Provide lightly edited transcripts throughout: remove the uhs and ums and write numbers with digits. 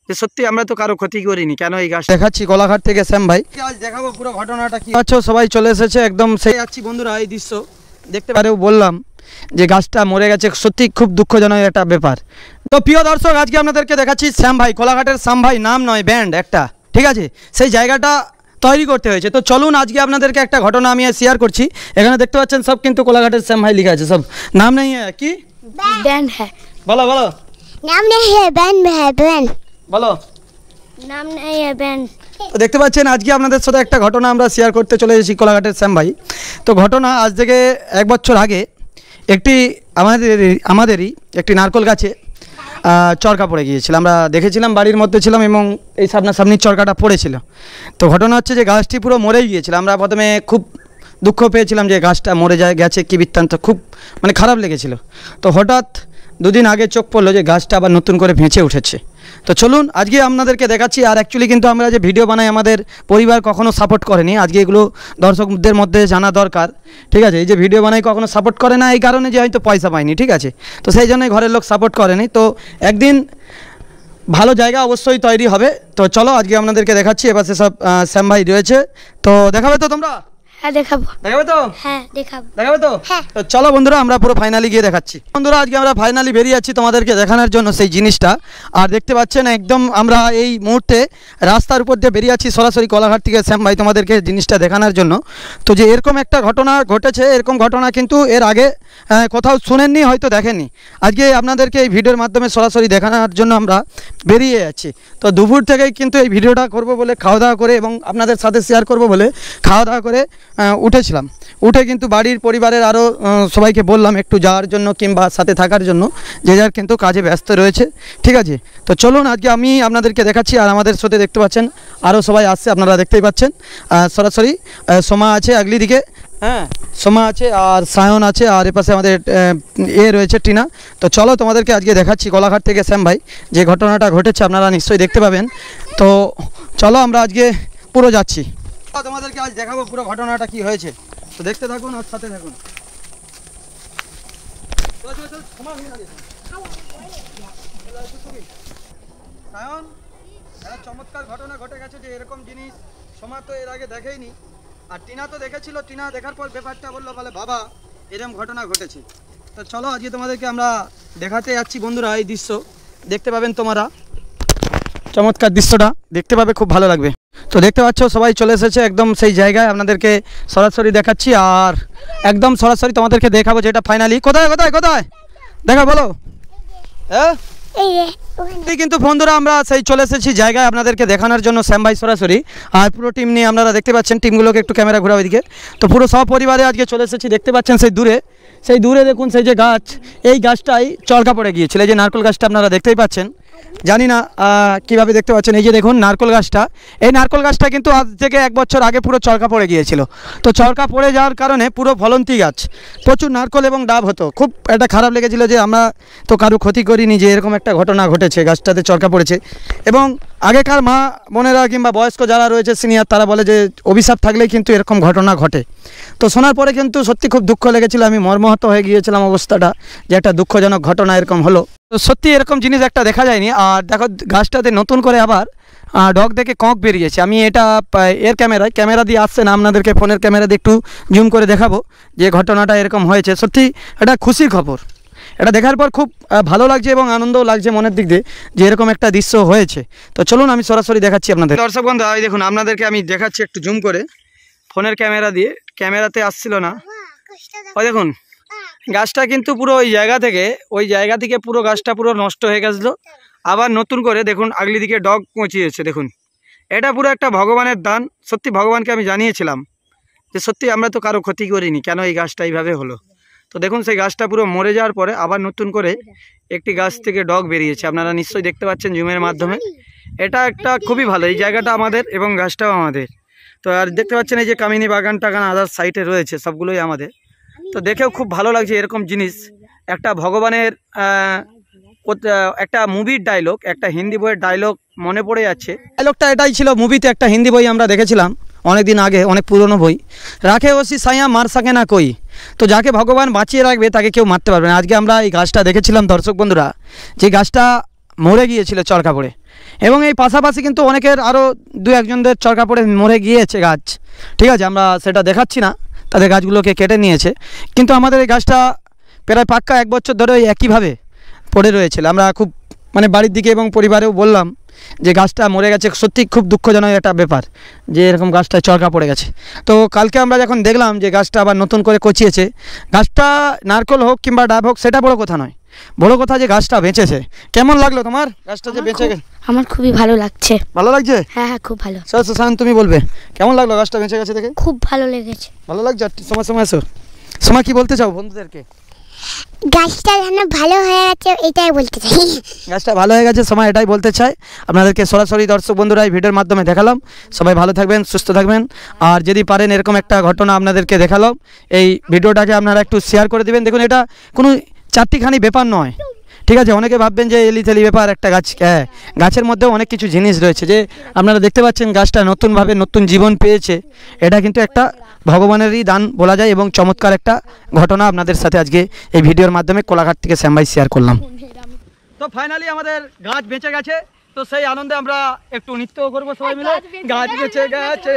যে সত্যি আমরা তো কারো ক্ষতি করিনি, কেন এই গাছ দেখাচ্ছি কোলাঘাট থেকে শ্যাম ভাই। আজ দেখাবো পুরো ঘটনাটা কি। আচ্ছা সবাই চলে এসেছে একদম, সেই যাচ্ছি বন্ধুরা। এই দৃশ্য দেখতে পারেও বললাম যে গাছটা মরে গেছে, সত্যি খুব দুঃখজনক একটা ব্যাপার। তো প্রিয় দর্শক, আজকে আপনাদেরকে দেখাচ্ছি শ্যাম ভাই, কোলাঘাটের শ্যাম ভাই নাম নয় ব্যান্ড একটা, ঠিক আছে, সেই জায়গাটা তৈরি করতে হয়েছে। তো চলুন আজকে আপনাদেরকে একটা ঘটনা আমি শেয়ার করছি। এখানে দেখতে পাচ্ছেন সব কিন্তু কোলাঘাটের শ্যাম ভাই লেখা আছে, সব নাম নেই কি बैंड है। বলো বলো, नाम नहीं है बैंड में है बैंड, বলো नाम नहीं है बैंड। তো দেখতে পাচ্ছেন আজকে আপনাদের সাথে একটা ঘটনা আমরা শেয়ার করতে চলে এসেছি কোলাঘাটের শ্যাম ভাই। তো ঘটনা আজ থেকে 1 বছর আগে একটি আমাদেরই একটি নারকোল গাছে চরকা পড়ে গিয়েছিল। আমরা দেখেছিলাম, বাড়ির মধ্যে ছিলাম এবং এই সামনাসামনি চরকাটা পড়েছিল। তো ঘটনা হচ্ছে যে গাছটি পুরো মরেই গিয়েছিল। আমরা প্রথমে খুব দুঃখ পেয়েছিলাম যে গাছটা মরে গেছে, কী বৃত্তান্ত, খুব মানে খারাপ লেগেছিল। তো হঠাৎ 2 দিন আগে চোখ পড়লো যে গাছটা আবার নতুন করে ভেঁচে উঠেছে। তো চলুন আজকে আপনাদেরকে দেখাচ্ছি। আর অ্যাকচুয়ালি কিন্তু আমরা যে ভিডিও বানাই আমাদের পরিবার কখনো সাপোর্ট করেনি, আজকে এগুলো দর্শকদের মধ্যে জানা দরকার, ঠিক আছে। এই যে ভিডিও বানাই কখনো সাপোর্ট করে না এই কারণে যে হয়তো পয়সা পাইনি, ঠিক আছে, তো সেই জন্যই ঘরের লোক সাপোর্ট করেনি। তো একদিন ভালো জায়গা অবশ্যই তৈরি হবে। তো চলো আজকে আপনাদেরকে দেখাচ্ছি। এবার সব শ্যাম ভাই রয়েছে, তো দেখাবে তো তোমরা? হ্যাঁ দেখাবো। দেখাবে তো? হ্যাঁ দেখাবো। দেখাবে তো? হ্যাঁ। তো চলো বন্ধুরা আমরা পুরো ফাইনালি গিয়ে দেখাচ্ছি। বন্ধুরা আজকে আমরা ফাইনালি বেরিয়ে যাচ্ছি তোমাদেরকে দেখানোর জন্য সেই জিনিসটা। আর দেখতে পাচ্ছেন একদম আমরা এই মুহূর্তে রাস্তার উপর দিয়ে বেরিয়ে যাচ্ছি সরাসরি কোলাঘাট থেকে শ্যাম ভাই তোমাদেরকে জিনিসটা দেখানোর জন্য। তো যে এরকম একটা ঘটনা ঘটেছে, এরকম ঘটনা কিন্তু এর আগে কোথাও শুনেননি, হয়তো দেখেননি। আজকে আপনাদেরকে এই ভিডিওর মাধ্যমে সরাসরি দেখানোর জন্য আমরা বেরিয়ে যাচ্ছি। তো দুপুর থেকেই কিন্তু এই ভিডিওটা করব বলে খাওয়া দাওয়া করে এবং আপনাদের সাথে শেয়ার করব বলে খাওয়া দাওয়া করে উঠেছিলাম। উঠে কিন্তু বাড়ির পরিবারের আরও সবাইকে বললাম একটু যাওয়ার জন্য কিংবা সাথে থাকার জন্য, যে যার কিন্তু কাজে ব্যস্ত রয়েছে, ঠিক আছে। তো চলুন আজকে আমি আপনাদেরকে দেখাচ্ছি। আর আমাদের সাথে দেখতে পাচ্ছেন আরও সবাই আসছে, আপনারা দেখতেই পাচ্ছেন। সরাসরি সোমা আছে আগলি দিকে, হ্যাঁ সোমা আছে, আর সায়ন আছে, আর এপাশে আমাদের রয়েছে টিনা। তো চলো তোমাদেরকে আজকে দেখাচ্ছি কোলাঘাট থেকে শ্যাম ভাই যে ঘটনাটা ঘটেছে, আপনারা নিশ্চয়ই দেখতে পাবেন। তো চলো আমরা আজকে পুরো যাচ্ছি, তোমাদেরকে আজ দেখাবো পুরো ঘটনাটা কি হয়েছে। তো দেখতে থাকুন আর সাথে থাকুন। সায়ন, একটা চমৎকার ঘটনা ঘটে গেছে যে এরকম জিনিস সোমা তো এর আগে দেখেইনি, আর টিনা তো দেখেছিল। টিনা দেখার পর ব্যাপারটা বললো, বলে বাবা এরকম ঘটনা ঘটেছে। তো চলো আজকে তোমাদেরকে আমরা দেখাতে যাচ্ছি বন্ধুরা। এই দৃশ্য দেখতে পাবেন তোমরা, চমৎকার দৃশ্যটা দেখতে পাবে, খুব ভালো লাগবে। তো দেখতে পাচ্ছ সবাই চলে এসেছে একদম সেই জায়গায়, আপনাদেরকে সরাসরি দেখাচ্ছি আর একদম সরাসরি তোমাদেরকে দেখাবো যেটা ফাইনালি কোথায় কোথায় কোথায় দেখা বলো। হ্যাঁ কিন্তু বন্ধুরা আমরা সেই চলে এসেছি জায়গায় আপনাদেরকে দেখানোর জন্য শ্যাম ভাই সরাসরি, আর পুরো টিম নিয়ে আপনারা দেখতে পাচ্ছেন। টিমগুলোকে একটু ক্যামেরা ঘোরাও এদিকে। তো পুরো সপরিবারে আজকে চলে এসেছি, দেখতে পাচ্ছেন সেই দূরে দেখুন সেই যে গাছ, এই গাছটাই চরকা পড়ে গিয়েছিল। এই যে নারকেল গাছটা আপনারা দেখতেই পাচ্ছেন, জানি না কীভাবে দেখতে পাচ্ছেন। এই যে দেখুন নারকেল গাছটা, এই নারকেল গাছটা কিন্তু আজ থেকে 1 বছর আগে পুরো চরকা পড়ে গিয়েছিল। তো চরকা পড়ে যাওয়ার কারণে পুরো ফলন্তি গাছ, প্রচুর নারকেল এবং ডাব হতো। খুব একটা খারাপ লেগেছিল যে আমরা তো কারো ক্ষতি করিনি, যে এরকম একটা ঘটনা ঘটেছে, গাছটাতে চরকা পড়েছে। এবং আগেকার মা বোনেরা কিংবা বয়স্ক যারা রয়েছে সিনিয়র, তারা বলে যে অভিশাপ থাকলেই কিন্তু এরকম ঘটনা ঘটে। তো শোনার পরে কিন্তু সত্যি খুব দুঃখ লেগেছিল, আমি মর্মাহত হয়ে গিয়েছিলাম অবস্থাটা, যে একটা দুঃখজনক ঘটনা এরকম হলো। তো সত্যি এরকম জিনিস একটা দেখা যায়নি। আর দেখো গাছটাতে নতুন করে আবার ডগ দেখে কক বেরিয়েছে। আমি এটা এর ক্যামেরা দিয়ে আসছে না, আপনাদেরকে ফোনের ক্যামেরা দিয়ে একটু জুম করে দেখাবো যে ঘটনাটা এরকম হয়েছে। সত্যি এটা খুশির খবর, এটা দেখার পর খুব ভালো লাগছে এবং আনন্দও লাগছে মনের দিক দিয়ে যে এরকম একটা দৃশ্য হয়েছে। তো চলুন আমি সরাসরি দেখাচ্ছি আপনাদের। দর্শক বন্ধু এই দেখুন আপনাদেরকে আমি দেখাচ্ছি একটু জুম করে ফোনের ক্যামেরা দিয়ে, ক্যামেরাতে আসছিল না। ওই দেখুন গাছটা কিন্তু পুরো ওই জায়গা থেকে পুরো গাছটা পুরো নষ্ট হয়ে গেছিলো। আবার নতুন করে দেখুন আগলি দিকে ডগ পৌঁছিয়েছে। দেখুন এটা পুরো একটা ভগবানের দান। সত্যি ভগবানকে আমি জানিয়েছিলাম যে সত্যি আমরা তো কারো ক্ষতি করিনি, কেন এই গাছটা এইভাবে হলো। তো দেখুন সেই গাছটা পুরো মরে যাওয়ার পরে আবার নতুন করে একটি গাছ থেকে ডগ বেরিয়েছে, আপনারা নিশ্চয়ই দেখতে পাচ্ছেন জুমের মাধ্যমে। এটা একটা খুবই ভালো, এই জায়গাটা আমাদের এবং গাছটাও আমাদের। তো আর দেখতে পাচ্ছেন এই যে কামিনী বাগান টাগান আদার সাইডে রয়েছে, সবগুলোই আমাদের। তো দেখেও খুব ভালো লাগছে এরকম জিনিস। একটা ভগবানের একটা মুভির ডায়লগ, একটা হিন্দি বইয়ের ডায়লগ মনে পড়ে যাচ্ছে। ডায়লগটা এটাই ছিল, মুভিতে একটা হিন্দি বই আমরা দেখেছিলাম অনেক দিন আগে, অনেক পুরনো বই, রাখে ওসি সাইয়া মার সাকে না কই। তো যাকে ভগবান বাঁচিয়ে রাখবে তাকে কেউ মারতে পারবে না। আজকে আমরা এই গাছটা দেখেছিলাম দর্শক বন্ধুরা, যে গাছটা মরে গিয়েছিল চরকা পড়ে। এবং এই পাশাপাশি কিন্তু অনেকের আরও দু একজনদের চরকা পড়ে মরে গিয়েছে গাছ, ঠিক আছে, আমরা সেটা দেখাচ্ছি না, তাদের গাছগুলোকে কেটে নিয়েছে। কিন্তু আমাদের এই গাছটা প্রায় পাক্কা 1 বছর ধরে ওই একইভাবে পড়ে রয়েছিল। আমরা খুব মানে বাড়ির দিকে এবং পরিবারেও বললাম যে গাছটা মরে গেছে, সত্যি খুব দুঃখজনক একটা ব্যাপার যে এরকম গাছটা চরকা পড়ে গেছে। তো কালকে আমরা যখন দেখলাম যে গাছটা আবার নতুন করে কচিয়েছে, গাছটা নারকেল হোক কিংবা ডাব হোক সেটা বড় কথা নয়, বড় কথা যে গাছটা বেঁচেছে। কেমন লাগলো তোমার গাছটা যে বেঁচে গেছে? আমার খুবই ভালো লাগছে। ভালো লাগছে? হ্যাঁ হ্যাঁ, খুব ভালো। সায়ন তুমি বলবে কেমন লাগলো গাছটা বেঁচে গেছে দেখে? খুব ভালো লেগেছে। ভালো লাগছে? সময় এসো। সময় কি বলতে চাও বন্ধুদেরকে? গাছটা যেন ভালো হয়ে গেছে এটাই বলতে চাই। গাছটা ভালো হয়ে গেছে সময় এটাই বলতে চাই। আপনাদেরকে সরাসরি দর্শক বন্ধুরা এই ভিডিওর মাধ্যমে দেখালাম। সবাই ভালো থাকবেন, সুস্থ থাকবেন, আর যদি পারেন এরকম একটা ঘটনা আপনাদেরকে দেখালাম, এই ভিডিওটাকে আপনারা একটু শেয়ার করে দেবেন। দেখুন এটা কোনো চারটিখানি ব্যাপার নয়, ঠিক আছে? অনেকে ভাববেন যে এলিথেলি ব্যাপার, একটা গাছ, হ্যাঁ গাছের মধ্যেও অনেক কিছু জিনিস রয়েছে। যে আপনারা দেখতে পাচ্ছেন গাছটা নতুনভাবে নতুন জীবন পেয়েছে, এটা কিন্তু একটা ভগবানেরই দান বলা যায় এবং চমৎকার একটা ঘটনা আপনাদের সাথে আজকে এই ভিডিওর মাধ্যমে কোলাঘাট থেকে শ্যাম ভাই শেয়ার করলাম। তো ফাইনালি আমাদের গাছ বেঁচে গেছে, তো সেই আনন্দে আমরা একটু নৃত্য করবো সবাই মিলে। গাছ বেঁচে গেছে,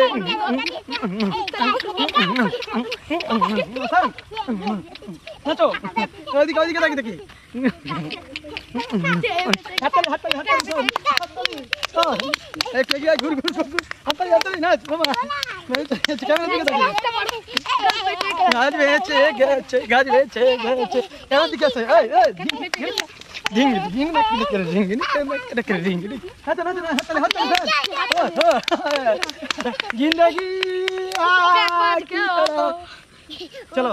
নাচো, ওইদিকে ওইদিকে দেখি দেখি, হাততালি হাততালি হাততালি শোন, একটু এগিয়ে ঘুর ঘুর ঘুর, হাততালি হাততালি নাচ বাবা, ক্যামেরার দিকে দেখি। গাছ বেঁচে গেছে, গাছ বেঁচে গেছে, ক্যামেরার দিকে আছে, এই এই ঝিঙ্গি ঝিঙ্গি ঝিঙ্গি করে ঝিঙ্গি এটা করে ঝিঙ্গি, হাততালি হাততালি হাততালি জিন্দগি চলো।